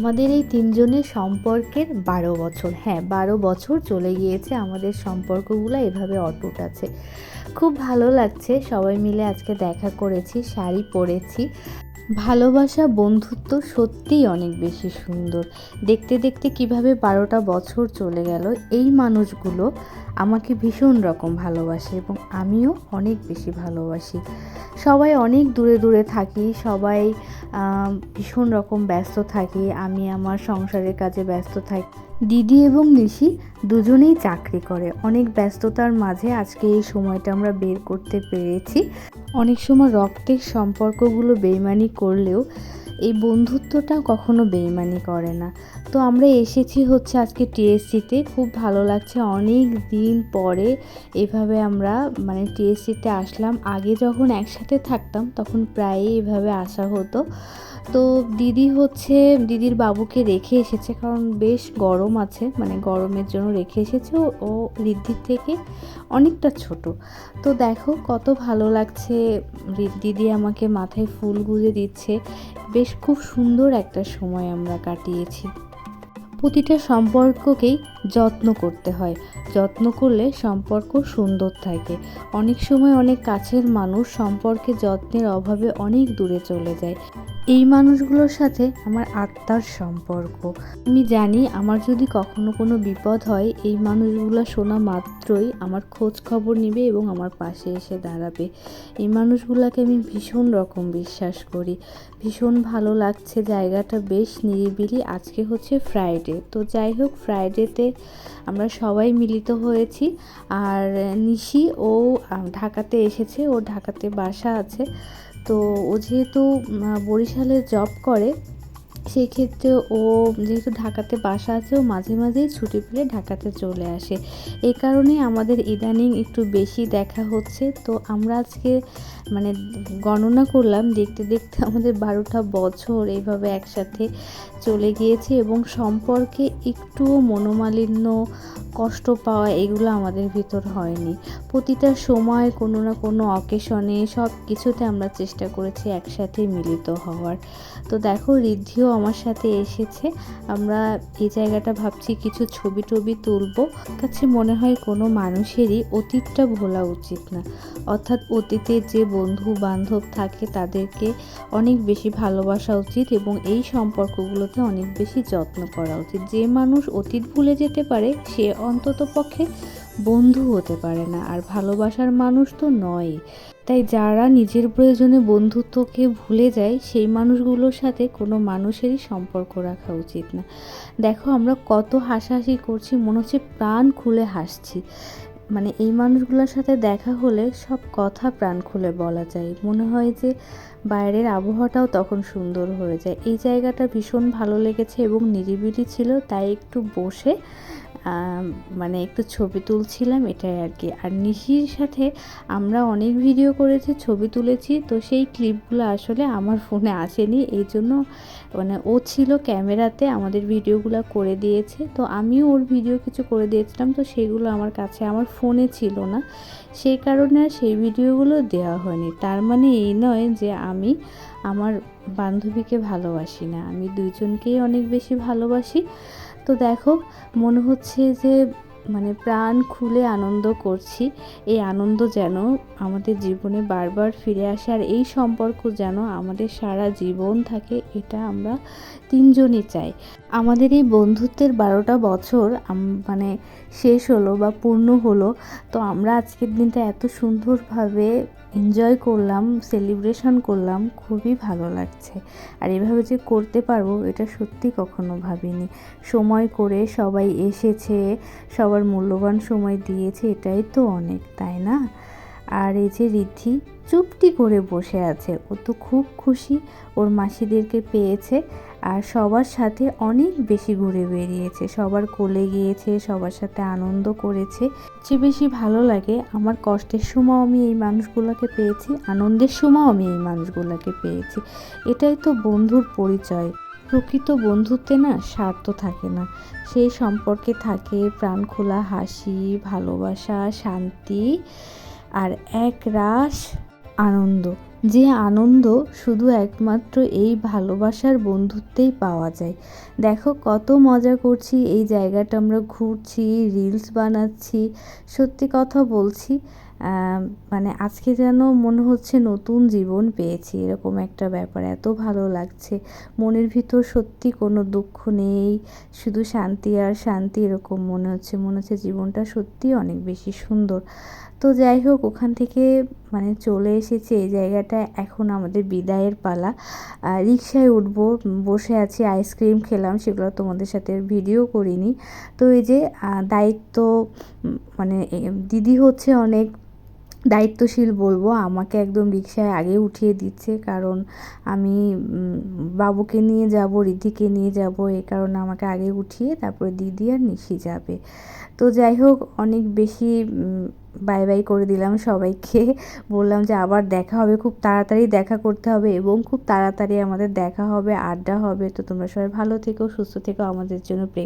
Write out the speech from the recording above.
আমাদের এই তিনজনের সম্পর্কের ১২ বছর, হ্যাঁ ১২ বছর চলে গিয়েছে। আমাদের সম্পর্কগুলো এভাবে অটুট আছে। খুব ভালো লাগছে, সবাই মিলে আজকে দেখা করেছি, শাড়ি পরেছি। ভালোবাসা, বন্ধুত্ব সত্যিই অনেক বেশি সুন্দর। দেখতে দেখতে কিভাবে ১২টা বছর চলে গেল। এই মানুষগুলো আমাকে ভীষণ রকম ভালোবাসে এবং আমিও অনেক বেশি ভালোবাসি। সবাই অনেক দূরে দূরে থাকি, সবাই ভীষণ রকম ব্যস্ত থাকি। আমি আমার সংসারের কাজে ব্যস্ত থাকি। দিদি এবং নিশি দুজনেই চাকরি করে। অনেক ব্যস্ততার মাঝে আজকে এই সময়টা আমরা বের করতে পেরেছি। অনেক সময় রক্তের সম্পর্কগুলো বেইমানি করলেও এই বন্ধুত্বটা কখনো বেইমানি করে না। তো আমরা এসেছি হচ্ছে আজকে টিএসসিতে। খুব ভালো লাগছে, অনেক দিন পরে এভাবে আমরা টিএসসিতে আসলাম। আগে যখন একসাথে থাকতাম তখন প্রায়ই এভাবে আসা হতো। তো দিদির বাবুকে রেখে এসেছে, কারণ বেশ গরম আছে, গরমের জন্য রেখে এসেছে। ও ঋদ্ধির থেকে অনেকটা ছোট। তো দেখো কত ভালো লাগছে, দিদি আমাকে মাথায় ফুল গুঁজে দিচ্ছে। বেশ খুব সুন্দর একটা সময় আমরা কাটিয়েছি। প্রতিটা সম্পর্ককেই যত্ন করতে হয়, যত্ন করলে সম্পর্ক সুন্দর থাকে। অনেক সময় অনেক কাছের মানুষ সম্পর্কে যত্নের অভাবে অনেক দূরে চলে যায়। এই মানুষগুলোর সাথে আমার আত্মার সম্পর্ক। আমি জানি আমার যদি কখনো কোনো বিপদ হয়, এই মানুষগুলো শোনা মাত্রই আমার খোঁজ খবর নেবে এবং আমার পাশে এসে দাঁড়াবে। এই মানুষগুলোকে আমি ভীষণ রকম বিশ্বাস করি। ভীষণ ভালো লাগছে, জায়গাটা বেশ নিরিবিলি। আজকে হচ্ছে ফ্রাইডে, তো যাই হোক ফ্রাইডেতে আমরা সবাই মিলিত হয়েছি। আর নিশি ও ঢাকাতে এসেছে, ওর ঢাকাতে বাসা আছে। তো ও যেহেতু বরিশালে জব করে, সেই ক্ষেত্রে ও যেহেতু ঢাকাতে বাসা আছে, ও মাঝে মাঝেই ছুটি পেলে ঢাকাতে চলে আসে। এই কারণেই আমাদের ইদানিং একটু বেশি দেখা হচ্ছে। তো আমরা আজকে গণনা করলাম, দেখতে দেখতে আমাদের ১২টা বছর এইভাবে একসাথে চলে গিয়েছে এবং সম্পর্কে একটুও মনোমালিন্য, কষ্ট পাওয়া এগুলো আমাদের ভিতর হয়নি। প্রতিটা সময় কোনো না কোনো অকেশনে সব কিছুতে আমরা চেষ্টা করেছি একসাথে মিলিত হওয়ার। তো দেখো ঋদ্ধিও আমার সাথে এসেছে। আমরা এই জায়গাটা ভাবছি কিছু ছবি টবি তুলবো। কাছে মনে হয় কোনো মানুষেরই অতীতটা ভোলা উচিত না। অর্থাৎ অতীতের যে বন্ধু বান্ধব থাকে তাদেরকে অনেক বেশি ভালোবাসা উচিত এবং এই সম্পর্কগুলোতে অনেক বেশি যত্ন করা উচিত। যে মানুষ অতীত ভুলে যেতে পারে সে অন্তত পক্ষে বন্ধু হতে পারে না, আর ভালোবাসার মানুষ তো নয়। তাই যারা নিজের প্রয়োজনে বন্ধুত্বকে ভুলে যায়, সেই মানুষগুলোর সাথে কোনো মানুষেরই সম্পর্ক রাখা উচিত না। দেখো আমরা কত হাসাহাসি করছি, মনে হচ্ছে প্রাণ খুলে হাসছি। এই মানুষগুলোর সাথে দেখা হলে সব কথা প্রাণ খুলে বলা যায়। মনে হয় যে বাইরের আবহাওয়াটাও তখন সুন্দর হয়ে যায়। এই জায়গাটা ভীষণ ভালো লেগেছে এবং নিরিবিলি ছিল, তাই একটু বসে একটু ছবি তুলছিলাম, এটাই আর কি। আর নিশির সাথে আমরা অনেক ভিডিও করেছি, ছবি তুলেছি। তো সেই ক্লিপগুলো আসলে আমার ফোনে আসেনি, এই জন্য ও ছিল ক্যামেরাতে আমাদের ভিডিওগুলো করে দিয়েছে। তো আমিও ওর ভিডিও কিছু করে দিয়েছিলাম, তো সেগুলো আমার কাছে আমার ফোনে ছিল না, সেই কারণে আর সেই ভিডিওগুলো দেওয়া হয়নি। তার মানে এই নয় যে আমি আমার বান্ধবীকে ভালোবাসি না, আমি দুইজনকেই অনেক বেশি ভালোবাসি। তো দেখো মনে হচ্ছে যে প্রাণ খুলে আনন্দ করছি। এই আনন্দ যেন আমাদের জীবনে বারবার ফিরে আসে, আর এই সম্পর্ক যেন আমাদের সারা জীবন থাকে, এটা আমরা তিনজনই চাই। আমাদের এই বন্ধুত্বের ১২টা বছর শেষ হলো বা পূর্ণ হলো। তো আমরা আজকের দিনটা এত সুন্দরভাবে এনজয় করলাম, সেলিব্রেশন করলাম, খুবই ভালো লাগছে। আর এভাবে যে করতে পারবো এটা সত্যি কখনো ভাবিনি। সময় করে সবাই এসেছে, সবার মূল্যবান সময় দিয়েছে, এটাই তো অনেক, তাই না? আর এই যে ঋদ্ধি চুপটি করে বসে আছে, ও তো খুব খুশি ওর মাসিদেরকে পেয়েছে। আর সবার সাথে অনেক বেশি ঘুরে বেরিয়েছে, সবার কোলে গিয়েছে, সবার সাথে আনন্দ করেছে। সবচেয়ে বেশি ভালো লাগে আমার কষ্টের সময় আমি এই মানুষগুলোকে পেয়েছি, আনন্দের সময় আমি এই মানুষগুলোকে পেয়েছি। এটাই তো বন্ধুর পরিচয়। প্রকৃত বন্ধুত্বে না স্বার্থ থাকে না, সেই সম্পর্কে থাকে প্রাণ খোলা হাসি, ভালোবাসা, শান্তি আর এক রাশ আনন্দ। যে আনন্দ শুধু একমাত্র এই ভালোবাসার বন্ধুত্বেই পাওয়া যায়। দেখো কত মজা করছি, এই জায়গাটা আমরা ঘুরছি, রিলস বানাচ্ছি। সত্যি কথা বলছি, মানে আজকে যেন মনে হচ্ছে নতুন জীবন পেয়েছি, এরকম একটা ব্যাপার। এত ভালো লাগছে, মনের ভিতর সত্যি কোনো দুঃখ নেই, শুধু শান্তি আর শান্তি। এরকম মনে হচ্ছে জীবনটা সত্যিই অনেক বেশি সুন্দর। তো যাই হোক, ওখান থেকে মানে চলে এসেছি এই জায়গাটায়। এখন আমাদের বিদায়ের পালা। রিকশায় উঠবো, বসে আছি, আইসক্রিম খেলাম, সেগুলো তোমাদের সাথে ভিডিও করিনি। তো এই যে দায়িত্ব, মানে দিদি হচ্ছে অনেক দায়িত্বশীল বলবো, আমাকে একদম রিকশায় আগে উঠিয়ে দিচ্ছে, কারণ আমি বাবুকে নিয়ে যাব, রিদ্ধিকে নিয়ে যাব, এই কারণে আমাকে আগে উঠিয়ে তারপরে দিদি আর নিশি যাবে। তো যাই হোক, অনেক বেশি বাই বাই করে দিলাম সবাইকে, বললাম যে আবার দেখা হবে, খুব তাড়াতাড়ি দেখা করতে হবে এবং খুব তাড়াতাড়ি আমাদের দেখা হবে, আড্ডা হবে। তো তোমরা সবাই ভালো থেকো, সুস্থ থেকো, আমাদের জন্য প্রে